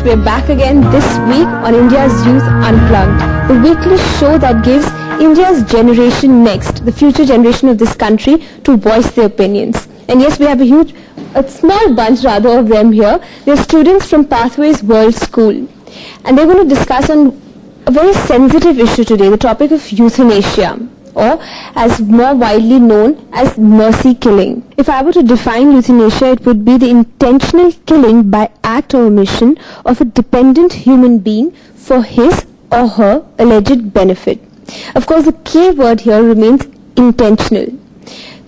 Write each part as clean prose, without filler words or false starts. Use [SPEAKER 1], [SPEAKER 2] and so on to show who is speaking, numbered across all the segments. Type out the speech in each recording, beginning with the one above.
[SPEAKER 1] we are back again this week on India's Youth Unplugged, the weekly show that gives India's generation next, the future generation of this country, to voice their opinions. And yes, we have a small bunch rather of them here. They're students from Pathways World School. And they're going to discuss on a very sensitive issue today, the topic of euthanasia, or as more widely known as mercy killing. If I were to define euthanasia, it would be the intentional killing by act or omission of a dependent human being for his or her alleged benefit. Of course, the key word here remains intentional.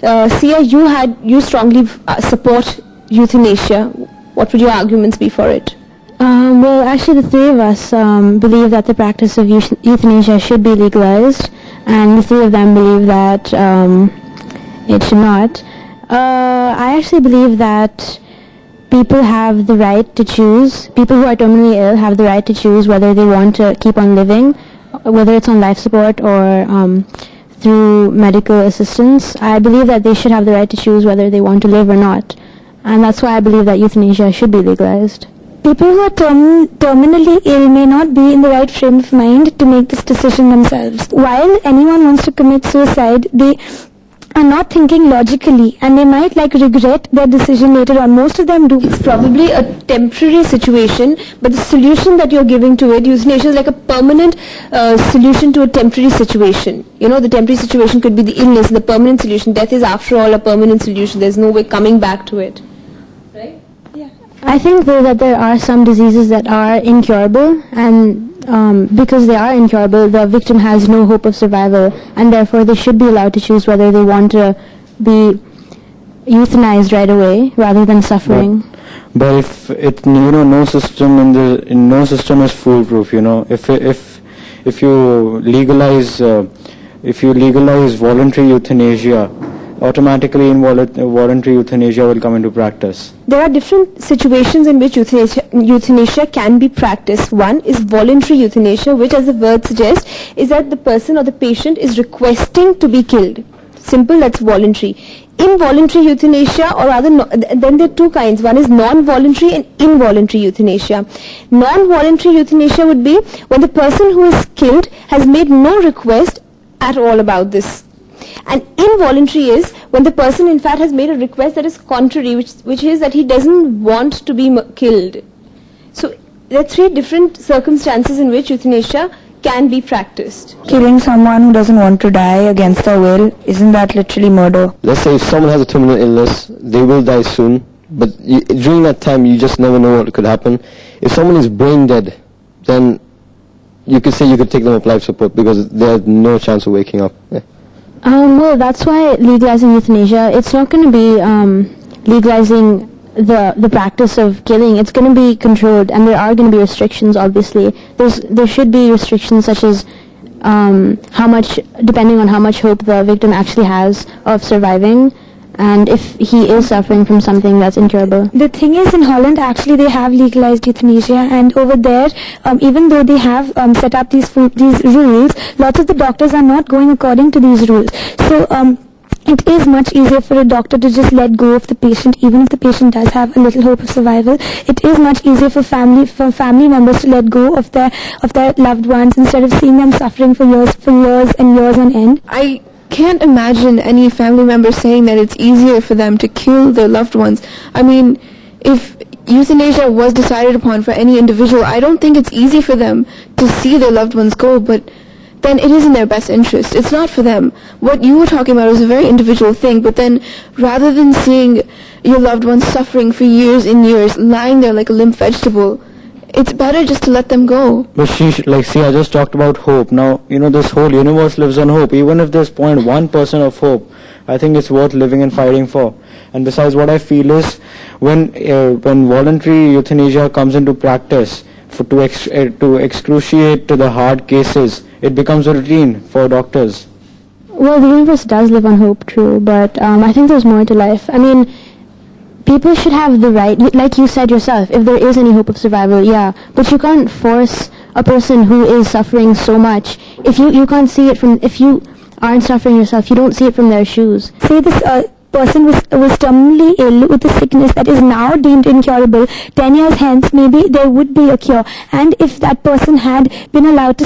[SPEAKER 1] Sia, you strongly support euthanasia. What would your arguments be for it?
[SPEAKER 2] Well, actually the three of us believe that the practice of euthanasia should be legalized, and the three of them believe that it should not. I actually believe that people have the right to choose, people who are terminally ill have the right to choose whether they want to keep on living, whether it's on life support or through medical assistance. I believe that they should have the right to choose whether they want to live or not, and that's why I believe that euthanasia should be legalized.
[SPEAKER 3] People who are terminally ill may not be in the right frame of mind to make this decision themselves. While anyone wants to commit suicide, they are not thinking logically, and they might regret their decision later on. Most of them do.
[SPEAKER 1] It's probably a temporary situation, but the solution that you're giving to it, euthanasia, is like a permanent solution to a temporary situation. You know, the temporary situation could be the illness, the permanent solution. Death is after all a permanent solution. There's no way coming back to it. Right?
[SPEAKER 3] Yeah.
[SPEAKER 2] I think though that there are some diseases that are incurable, and because they are incurable, the victim has no hope of survival, and therefore they should be allowed to choose whether they want to be euthanized right away rather than suffering.
[SPEAKER 4] But if it, no system is foolproof. If you legalize voluntary euthanasia, automatically involuntary euthanasia will come into practice.
[SPEAKER 1] There are different situations in which euthanasia can be practiced. One is voluntary euthanasia, which, as the word suggests, is that the person or the patient is requesting to be killed. Simple, that's voluntary. Involuntary euthanasia, or rather, then there are two kinds. One is non-voluntary and involuntary euthanasia. Non-voluntary euthanasia would be when the person who is killed has made no request at all about this. And involuntary is when the person in fact has made a request that is contrary, which is that he doesn't want to be killed. So there are three different circumstances in which euthanasia can be practiced.
[SPEAKER 5] Killing someone who doesn't want to die against their will, isn't that literally murder?
[SPEAKER 6] Let's say if someone has a terminal illness, they will die soon, but during that time you just never know what could happen. If someone is brain dead, then you could say you could take them off life support because there's no chance of waking up. Yeah.
[SPEAKER 2] Well, that's why legalizing euthanasia, it's not going to be legalizing the practice of killing. It's going to be controlled, and there are going to be restrictions, obviously. There should be restrictions such as how much, depending on how much hope the victim actually has of surviving, and if he is suffering from something that's incurable.
[SPEAKER 3] The thing is, in Holland, actually, they have legalized euthanasia, and over there, even though they have set up these rules, lots of the doctors are not going according to these rules. So it is much easier for a doctor to just let go of the patient, even if the patient does have a little hope of survival. It is much easier for family members to let go of their loved ones instead of seeing them suffering for years and years on end.
[SPEAKER 7] I can't imagine any family member saying that it's easier for them to kill their loved ones. I mean, if euthanasia was decided upon for any individual, I don't think it's easy for them to see their loved ones go, but then it is in their best interest. It's not for them. What you were talking about is a very individual thing, but then rather than seeing your loved ones suffering for years and years, lying there like a limp vegetable, it's better just to let them go.
[SPEAKER 4] But I just talked about hope. Now, this whole universe lives on hope. Even if there's 0.1% of hope, I think it's worth living and fighting for. And besides, what I feel is when voluntary euthanasia comes into practice to excruciate to the hard cases, it becomes a routine for doctors.
[SPEAKER 2] Well, the universe does live on hope, true, but I think there's more to life. I mean, people should have the right, like you said yourself, if there is any hope of survival, yeah, but you can't force a person who is suffering so much. If you can't see it from, if you aren't suffering yourself, you don't see it from their shoes.
[SPEAKER 3] Say this person was terminally ill with a sickness that is now deemed incurable, 10 years hence maybe there would be a cure. And if that person had been allowed to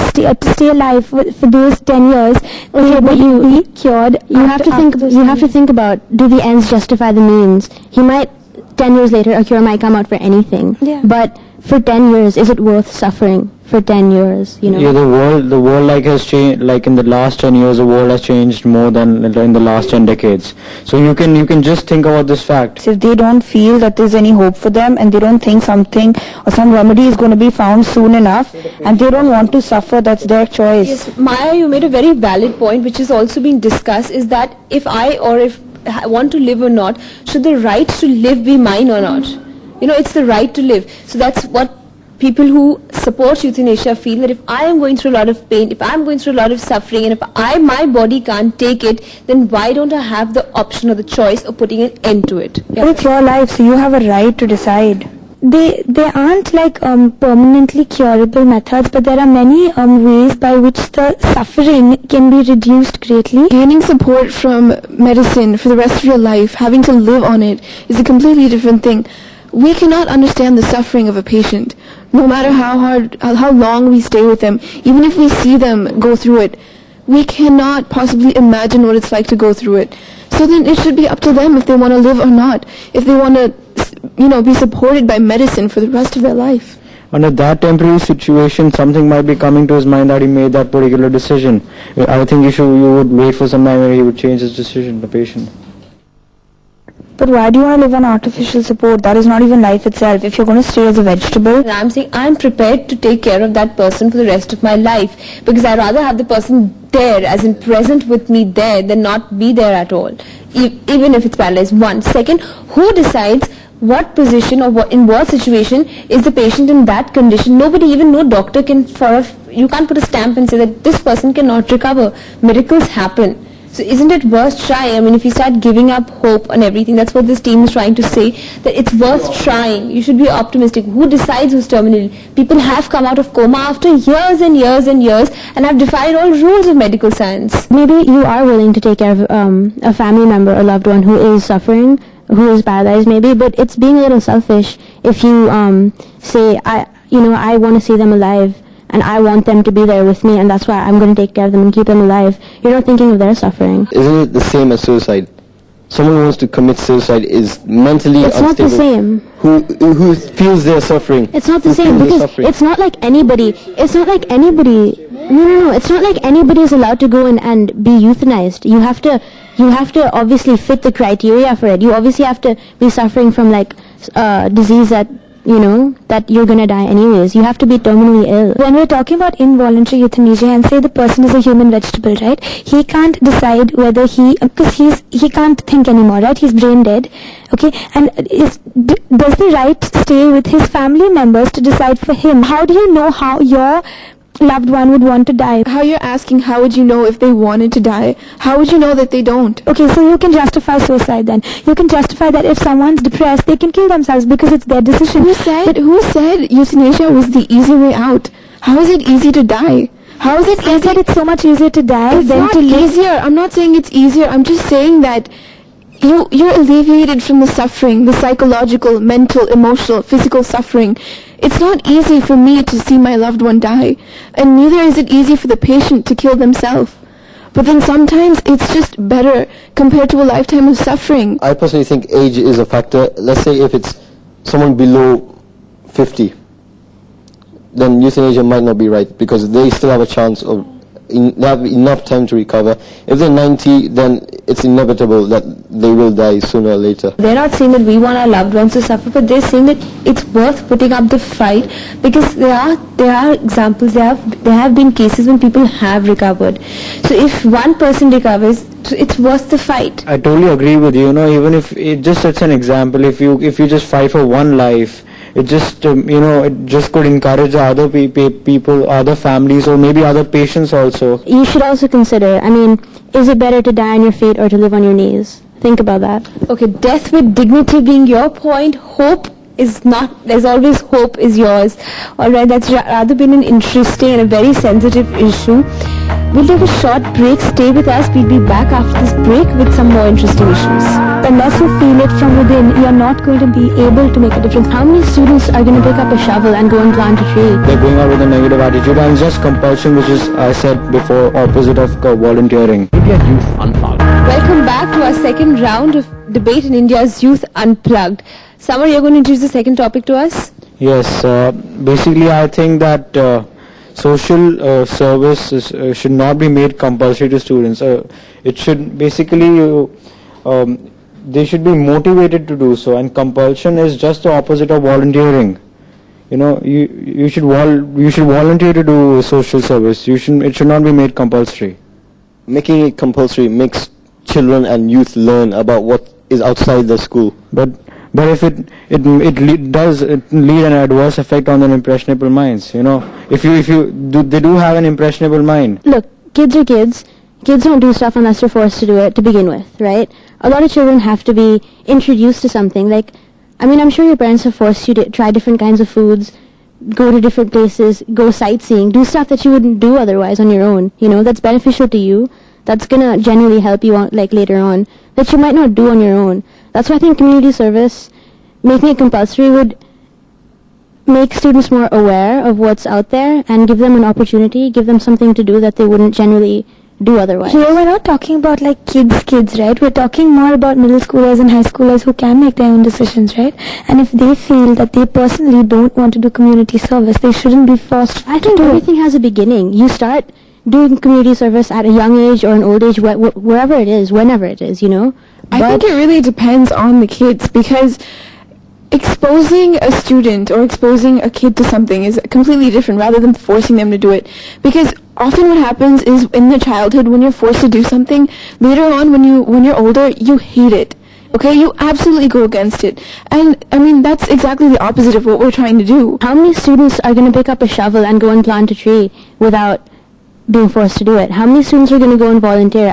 [SPEAKER 3] stay alive for those 10 years,
[SPEAKER 2] Okay, but you
[SPEAKER 3] be cured.
[SPEAKER 2] have to think about, do the ends justify the means? He might 10 years later a cure might come out for anything.
[SPEAKER 3] Yeah.
[SPEAKER 2] But for 10 years, is it worth suffering for 10 years? You know.
[SPEAKER 4] Yeah, the world like has changed. Like in the last 10 years, the world has changed more than in the last 10 decades. So you can just think about this fact.
[SPEAKER 5] If they don't feel that there's any hope for them and they don't think something or some remedy is going to be found soon enough and they don't want to suffer, that's their choice.
[SPEAKER 1] Yes, Maya, you made a very valid point, which is also being discussed, is that if I want to live or not, should the right to live be mine or not? You know, it's the right to live. So that's what people who support euthanasia feel, that if I am going through a lot of pain, if I am going through a lot of suffering, and if my body can't take it, then why don't I have the option or the choice of putting an end to it?
[SPEAKER 5] But it's your life, so you have a right to decide.
[SPEAKER 3] They aren't like permanently curable methods, but there are many ways by which the suffering can be reduced greatly.
[SPEAKER 7] Gaining support from medicine for the rest of your life, having to live on it, is a completely different thing. We cannot understand the suffering of a patient, no matter how long we stay with them, even if we see them go through it. We cannot possibly imagine what it's like to go through it. So then it should be up to them if they want to live or not, if they want to, be supported by medicine for the rest of their life.
[SPEAKER 4] Under that temporary situation, something might be coming to his mind that he made that particular decision. I think you would wait for some time where he would change his decision, the patient.
[SPEAKER 5] But why do you want to live on artificial support? That is not even life itself. If you're going to stay as a vegetable.
[SPEAKER 1] I'm saying I'm prepared to take care of that person for the rest of my life, because I'd rather have the person there, as in present with me there, than not be there at all, even if it's paralyzed. One. Second, who decides what position or in what situation is the patient in that condition? Nobody, even no doctor can you can't put a stamp and say that this person cannot recover. Miracles happen. So isn't it worth trying? I mean, if you start giving up hope on everything, that's what this team is trying to say, that it's worth trying. You should be optimistic. Who decides who's terminal? People have come out of coma after years and years and years and have defied all rules of medical science.
[SPEAKER 2] Maybe you are willing to take care of a family member, a loved one who is suffering, who is paralyzed maybe, but it's being a little selfish if you say, I want to see them alive, and I want them to be there with me, and that's why I'm going to take care of them and keep them alive. You're not thinking of their suffering.
[SPEAKER 6] Isn't it the same as suicide? Someone who wants to commit suicide is mentally
[SPEAKER 2] unstable. It's not the same.
[SPEAKER 6] Who feels they're suffering.
[SPEAKER 2] It's not the same, because it's not like anybody. It's not like anybody. No. It's not like anybody is allowed to go and be euthanized. You have to obviously fit the criteria for it. You obviously have to be suffering from like disease that that you're going to die anyways. You have to be terminally ill.
[SPEAKER 3] When we're talking about involuntary euthanasia and say the person is a human vegetable, right? He can't decide whether because he can't think anymore, right? He's brain dead, okay? And does the right stay with his family members to decide for him? How do you know how your loved one would want to die?
[SPEAKER 7] How you're asking, how would you know if they wanted to die? How would you know that they don't?
[SPEAKER 3] Okay, so you can justify suicide then. You can justify that if someone's depressed, they can kill themselves because it's their decision.
[SPEAKER 7] Who said euthanasia was the easy way out? How is it easy to die? How is it easy?
[SPEAKER 3] I said it's so much easier to die than to live.
[SPEAKER 7] It's not easier. I'm not saying it's easier. I'm just saying that you're alleviated from the suffering, the psychological, mental, emotional, physical suffering. It's not easy for me to see my loved one die, and neither is it easy for the patient to kill themselves. But then sometimes it's just better compared to a lifetime of suffering.
[SPEAKER 6] I personally think age is a factor. Let's say if it's someone below 50, then euthanasia might not be right, because they still have a chance of they have enough time to recover. If they're 90, then it's inevitable that they will die sooner or later.
[SPEAKER 1] They're not saying that we want our loved ones to suffer, but they're saying that it's worth putting up the fight, because there are examples, there have been cases when people have recovered. So if one person recovers, it's worth the fight.
[SPEAKER 4] I totally agree with you. Even if it just sets an example, if you just fight for one life, it just it just could encourage other people, other families, or maybe other patients also.
[SPEAKER 2] You should also consider, is it better to die on your feet or to live on your knees? Think about that.
[SPEAKER 1] Okay, death with dignity being your point, hope is not, there's always hope is yours. Alright, that's rather been an interesting and a very sensitive issue. We'll take a short break, stay with us, we'll be back after this break with some more interesting issues.
[SPEAKER 3] unless you feel it from within, you're not going to be able to make a difference.
[SPEAKER 2] How many students are going to pick up a shovel and go and plant a tree?
[SPEAKER 4] They're going out with a negative attitude, and it's just compulsion, which is, I said before, opposite of volunteering.
[SPEAKER 8] India Youth Unplugged.
[SPEAKER 1] Welcome back to our second round of debate in India's Youth Unplugged. Samar, you're going to introduce the second topic to us?
[SPEAKER 4] Yes, basically I think that social service should not be made compulsory to students. It should basically, they should be motivated to do so, and compulsion is just the opposite of volunteering. You know, you should volunteer to do social service. It should not be made compulsory.
[SPEAKER 6] Making it compulsory makes children and youth learn about what is outside the school.
[SPEAKER 4] But if it does lead an adverse effect on their impressionable minds. You know, they do have an impressionable mind.
[SPEAKER 2] Look, kids are kids. Kids don't do stuff unless they're forced to do it to begin with, right? A lot of children have to be introduced to something. Like, I mean, I'm sure your parents have forced you to try different kinds of foods, go to different places, go sightseeing, do stuff that you wouldn't do otherwise on your own. You know, that's beneficial to you. That's gonna genuinely help you out, like later on, that you might not do on your own. That's why I think community service, making it compulsory, would make students more aware of what's out there and give them an opportunity, give them something to do that they wouldn't generally do otherwise.
[SPEAKER 3] Here we're not talking about like kids, right? We're talking more about middle schoolers and high schoolers who can make their own decisions, right? And if they feel that they personally don't want to do community service, they shouldn't be forced.
[SPEAKER 2] I think everything has a beginning. You start doing community service at a young age or an old age, wherever it is, whenever it is, you know?
[SPEAKER 7] I think it really depends on the kids, because exposing a student or exposing a kid to something is completely different rather than forcing them to do it. Because often what happens is in the childhood, when you're forced to do something, later on when you're older, you hate it. Okay, you absolutely go against it. And I mean, that's exactly the opposite of what we're trying to do.
[SPEAKER 2] How many students are going to pick up a shovel and go and plant a tree without being forced to do it? How many students are going to go and volunteer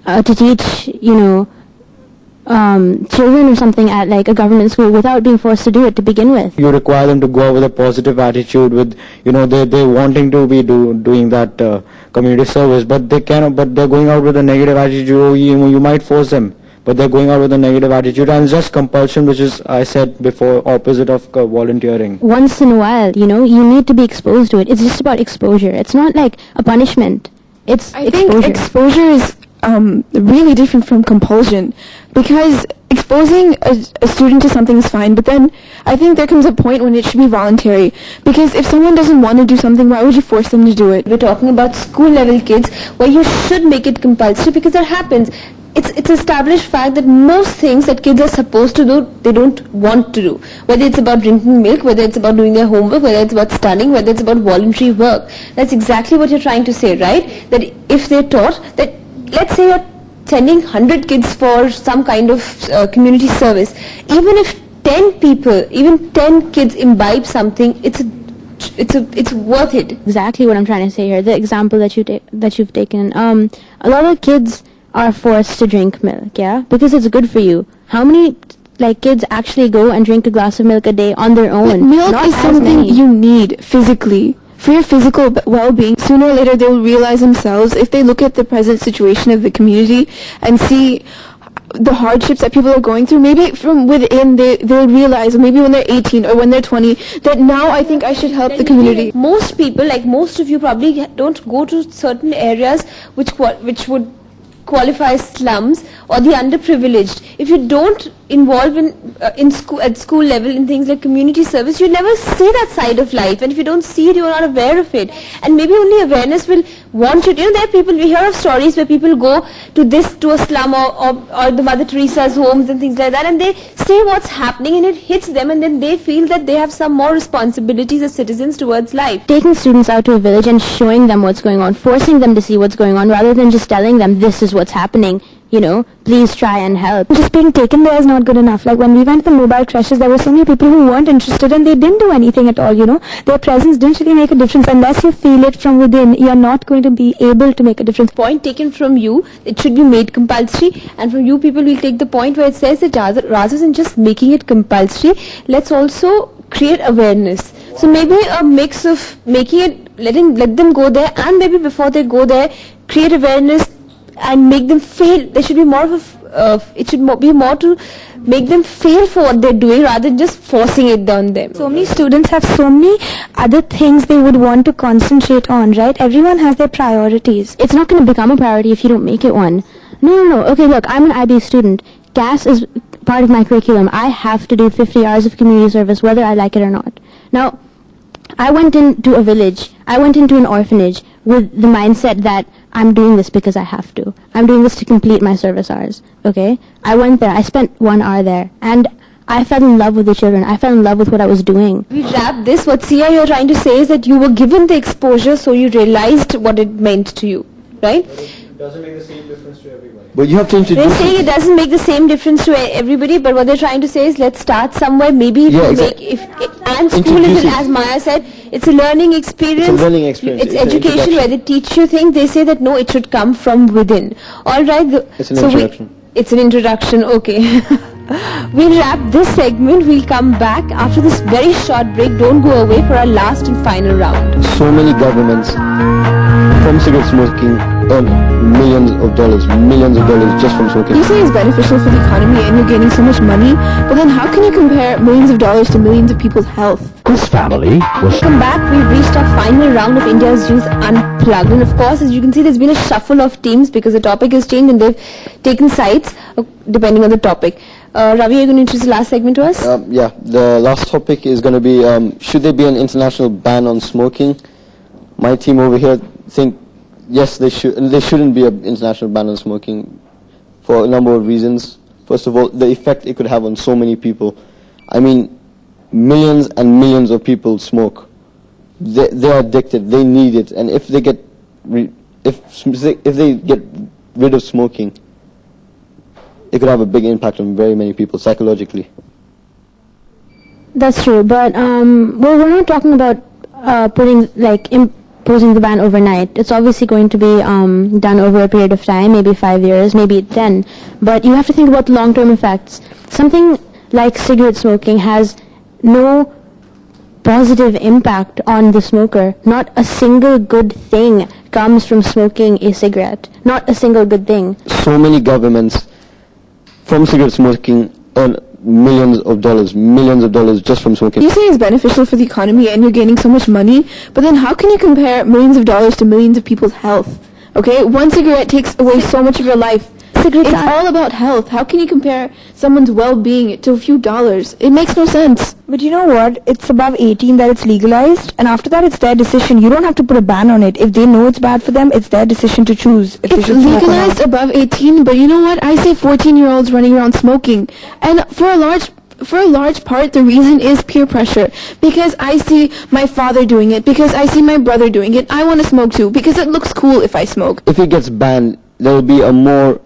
[SPEAKER 2] to teach, you know, children or something at like a government school without being forced to do it to begin with?
[SPEAKER 4] You require them to go out with a positive attitude, with, you know, they're wanting to be doing that community service, but they're going out with a negative attitude. You might force them, but they're going out with a negative attitude, and it's just compulsion, which is, I said before, opposite of volunteering.
[SPEAKER 2] Once in a while, you know, you need to be exposed to it. It's just about exposure. It's not like a punishment. It's
[SPEAKER 7] I
[SPEAKER 2] exposure.
[SPEAKER 7] think exposure is really different from compulsion, because exposing a student to something is fine, but then I think there comes a point when it should be voluntary, because if someone doesn't want to do something, why would you force them to do it?
[SPEAKER 1] We're talking about school level kids where you should make it compulsory, because that happens. It's established fact that most things that kids are supposed to do, they don't want to do. Whether it's about drinking milk, whether it's about doing their homework, whether it's about studying, whether it's about voluntary work. That's exactly what you're trying to say, right? That if they're taught that, let's say you're sending 100 kids for some kind of community service, even if 10 people, even 10 kids imbibe something, it's worth it.
[SPEAKER 2] Exactly what I'm trying to say here. The example that you've taken. A lot of kids are forced to drink milk, yeah, because it's good for you. How many kids actually go and drink a glass of milk a day on their own?
[SPEAKER 7] Milk
[SPEAKER 2] Not
[SPEAKER 7] is
[SPEAKER 2] as
[SPEAKER 7] something
[SPEAKER 2] many.
[SPEAKER 7] you need physically. For your physical well-being, sooner or later they'll realize themselves, if they look at the present situation of the community and see the hardships that people are going through, maybe from within they'll realize, maybe when they're 18 or when they're 20, that now I think I should help the community.
[SPEAKER 1] Most people, like most of you, probably don't go to certain areas which would qualify slums or the underprivileged. If you don't involve at school level in things like community service, you never see that side of life, and if you don't see it, you are not aware of it. And maybe only awareness will want you to, there are people, we hear of stories where people go to a slum or the Mother Teresa's homes and things like that, and they see what's happening and it hits them, and then they feel that they have some more responsibilities as citizens towards life.
[SPEAKER 2] Taking students out to a village and showing them what's going on, forcing them to see what's going on, rather than just telling them this is what's happening, you know, please try and help.
[SPEAKER 3] Just being taken there is not good enough. Like when we went to the mobile crashes, there were so many people who weren't interested and they didn't do anything at all, you know. Their presence didn't really make a difference. Unless you feel it from within, you're not going to be able to make a difference.
[SPEAKER 1] Point taken from you, it should be made compulsory, and from you people will take the point where it says that rather than just making it compulsory, let's also create awareness. So maybe a mix of making it, let them go there, and maybe before they go there, create awareness and make them feel there should be more of be more to make them feel for what they're doing rather than just forcing it on them.
[SPEAKER 3] So many students have so many other things they would want to concentrate on, right? Everyone has their priorities.
[SPEAKER 2] It's not going to become a priority if you don't make it one. No. Okay, look, I'm an IB student. CAS is part of my curriculum. I have to do 50 hours of community service whether I like it or not. Now, I went into a village. I went into an orphanage with the mindset that I'm doing this because I have to. I'm doing this to complete my service hours. Okay? I went there. I spent 1 hour there. And I fell in love with the children. I fell in love with what I was doing.
[SPEAKER 1] We wrap this. What Sia you're trying to say is that you were given the exposure so you realized what it meant to you. Right?
[SPEAKER 4] It doesn't make the same difference to everybody.
[SPEAKER 6] But you have to introduce
[SPEAKER 1] They're saying it doesn't make the same difference to everybody, but what they're trying to say is let's start somewhere. Maybe if
[SPEAKER 6] Yeah,
[SPEAKER 1] you
[SPEAKER 6] exactly.
[SPEAKER 1] and school
[SPEAKER 6] Introduce
[SPEAKER 1] isn't,
[SPEAKER 6] it.
[SPEAKER 1] as Maya said, it's a learning experience.
[SPEAKER 6] It's a learning experience.
[SPEAKER 1] It's
[SPEAKER 6] It's an
[SPEAKER 1] education
[SPEAKER 6] introduction.
[SPEAKER 1] where they teach you things. They say that no, it should come from within. All right.
[SPEAKER 6] It's an introduction.
[SPEAKER 1] It's an introduction. Okay. We'll wrap this segment. We'll come back after this very short break. Don't go away for our last and final round.
[SPEAKER 6] so many governments from cigarette smoking earn millions of dollars just from smoking.
[SPEAKER 7] You say it's beneficial for the economy and you're gaining so much money, but then how can you compare millions of dollars to millions of people's health?
[SPEAKER 8] This family was
[SPEAKER 1] Welcome back. We've reached our final round of India's Youth Unplugged. And of course, as you can see, there's been a shuffle of teams because the topic has changed and they've taken sides depending on the topic. Ravi, are you going to introduce the last segment to us?
[SPEAKER 6] Yeah, the last topic is going to be, should there be an international ban on smoking? My team over here think, yes, they should. And there shouldn't be an international ban on smoking for a number of reasons. First of all, the effect it could have on so many people. I mean, millions and millions of people smoke. They're addicted. They need it. And if they get if they get rid of smoking, it could have a big impact on very many people psychologically.
[SPEAKER 2] That's true, but we're not talking about imposing the ban overnight. It's obviously going to be done over a period of time, maybe 5 years, maybe 10. But you have to think about the long-term effects. Something like cigarette smoking has no positive impact on the smoker. Not a single good thing comes from smoking a cigarette. Not a single good thing.
[SPEAKER 6] So many governments from cigarette smoking earn millions of dollars just from smoking.
[SPEAKER 7] You say it's beneficial for the economy and you're gaining so much money, but then how can you compare millions of dollars to millions of people's health? Okay, one cigarette takes away so much of your life. It's all about health. How can you compare someone's well-being to a few dollars? It makes no sense.
[SPEAKER 5] But you know what? It's above 18 that it's legalized, and after that it's their decision. You don't have to put a ban on it. If they know it's bad for them, it's their decision to choose. If they
[SPEAKER 7] It's
[SPEAKER 5] should smoke or not.
[SPEAKER 7] legalized above 18, but you know what? I say 14-year-olds running around smoking. And for a large part, the reason is peer pressure. Because I see my father doing it, because I see my brother doing it, I want to smoke too, because it looks cool if I smoke.
[SPEAKER 6] If it gets banned, there will be a more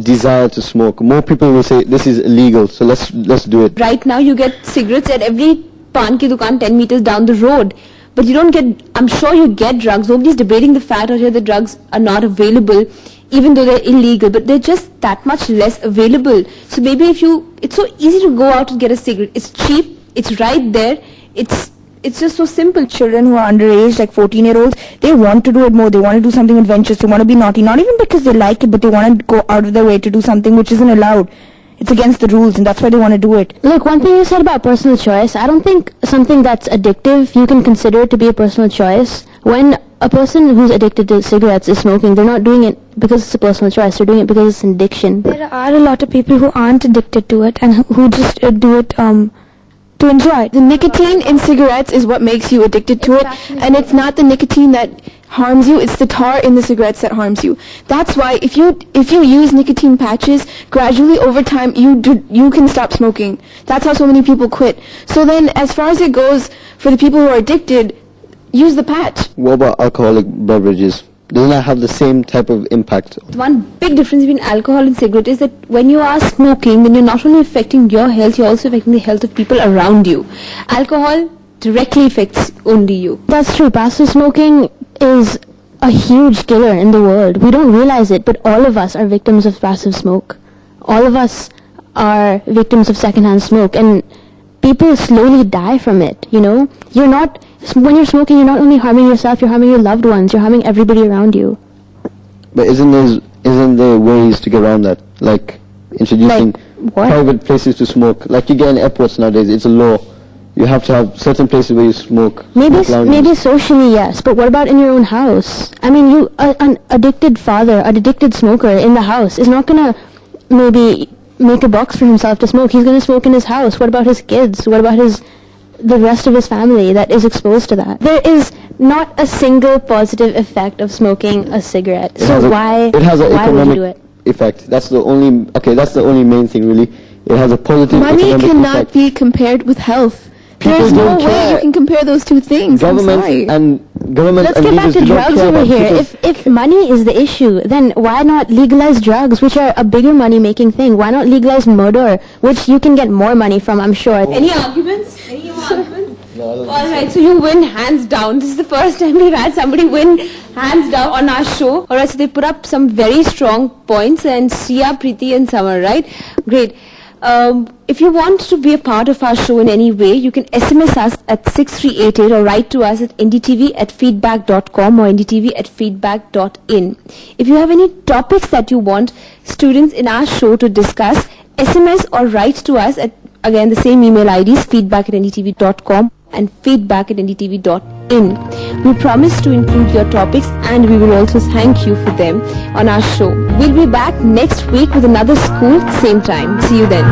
[SPEAKER 6] desire to smoke. More people will say this is illegal, so let's do it.
[SPEAKER 1] Right now, you get cigarettes at every pan ki dukaan 10 meters down the road. But you don't get, I'm sure you get drugs. Nobody's debating the fact out here that drugs are not available, even though they're illegal, but they're just that much less available. So maybe it's so easy to go out and get a cigarette. It's cheap, it's right there, it's just so simple.
[SPEAKER 5] Children who are underage, like 14-year-olds, they want to do it more. They want to do something adventurous. They want to be naughty. Not even because they like it, but they want to go out of their way to do something which isn't allowed. It's against the rules, and that's why they want to do it.
[SPEAKER 2] Look, one thing you said about personal choice, I don't think something that's addictive, you can consider it to be a personal choice. When a person who's addicted to cigarettes is smoking, they're not doing it because it's a personal choice, they're doing it because it's an addiction.
[SPEAKER 3] There are a lot of people who aren't addicted to it and who just do it to enjoy it.
[SPEAKER 7] The nicotine in cigarettes is what makes you addicted to it, and it's not the nicotine that harms you, it's the tar in the cigarettes that harms you. That's why if you use nicotine patches, gradually over time you can stop smoking. That's how so many people quit. So then as far as it goes for the people who are addicted, use the patch.
[SPEAKER 6] What about alcoholic beverages? Doesn't that have the same type of impact?
[SPEAKER 1] One big difference between alcohol and cigarette is that when you are smoking, then you're not only affecting your health, you're also affecting the health of people around you. Alcohol directly affects only you.
[SPEAKER 2] That's true. Passive smoking is a huge killer in the world. We don't realize it, but all of us are victims of passive smoke. All of us are victims of secondhand smoke, and people slowly die from it, you know? When you're smoking, you're not only harming yourself, you're harming your loved ones, you're harming everybody around you.
[SPEAKER 6] But isn't there isn't there ways to get around that? Like introducing private places to smoke. Like you get in airports nowadays, it's a law. You have to have certain places where you smoke.
[SPEAKER 2] Maybe socially, yes, but what about in your own house? I mean, an addicted father, an addicted smoker in the house is not gonna maybe make a box for himself to smoke. He's gonna smoke in his house. What about his kids? What about the rest of his family that is exposed to that? There is not a single positive effect of smoking a cigarette. Why would you do it?
[SPEAKER 6] Effect. That's the only main thing really. It has a positive
[SPEAKER 7] Money
[SPEAKER 6] economic
[SPEAKER 7] cannot
[SPEAKER 6] effect.
[SPEAKER 7] be compared with health.
[SPEAKER 6] People
[SPEAKER 7] There's no
[SPEAKER 6] don't
[SPEAKER 7] way
[SPEAKER 6] care.
[SPEAKER 7] you can compare those two things.
[SPEAKER 6] Governments
[SPEAKER 7] I'm sorry.
[SPEAKER 2] Let's get back to drugs over here. If money is the issue, then why not legalize drugs, which are a bigger money-making thing? Why not legalize murder, which you can get more money from, I'm sure.
[SPEAKER 1] Any arguments? Any more arguments? All right, so you win hands down. This is the first time we've had somebody win hands down on our show. All right, so they put up some very strong points, and Sia, Preeti and Samar, right? Great. If you want to be a part of our show in any way, you can SMS us at 6388 or write to us at ndtv@feedback.com or ndtv@feedback.in. If you have any topics that you want students in our show to discuss, SMS or write to us at, again, the same email IDs, feedback@ndtv.com and feedback@ndtv.in. We promise to include your topics and we will also thank you for them on our show. We'll be back next week with another school, same time. See you then.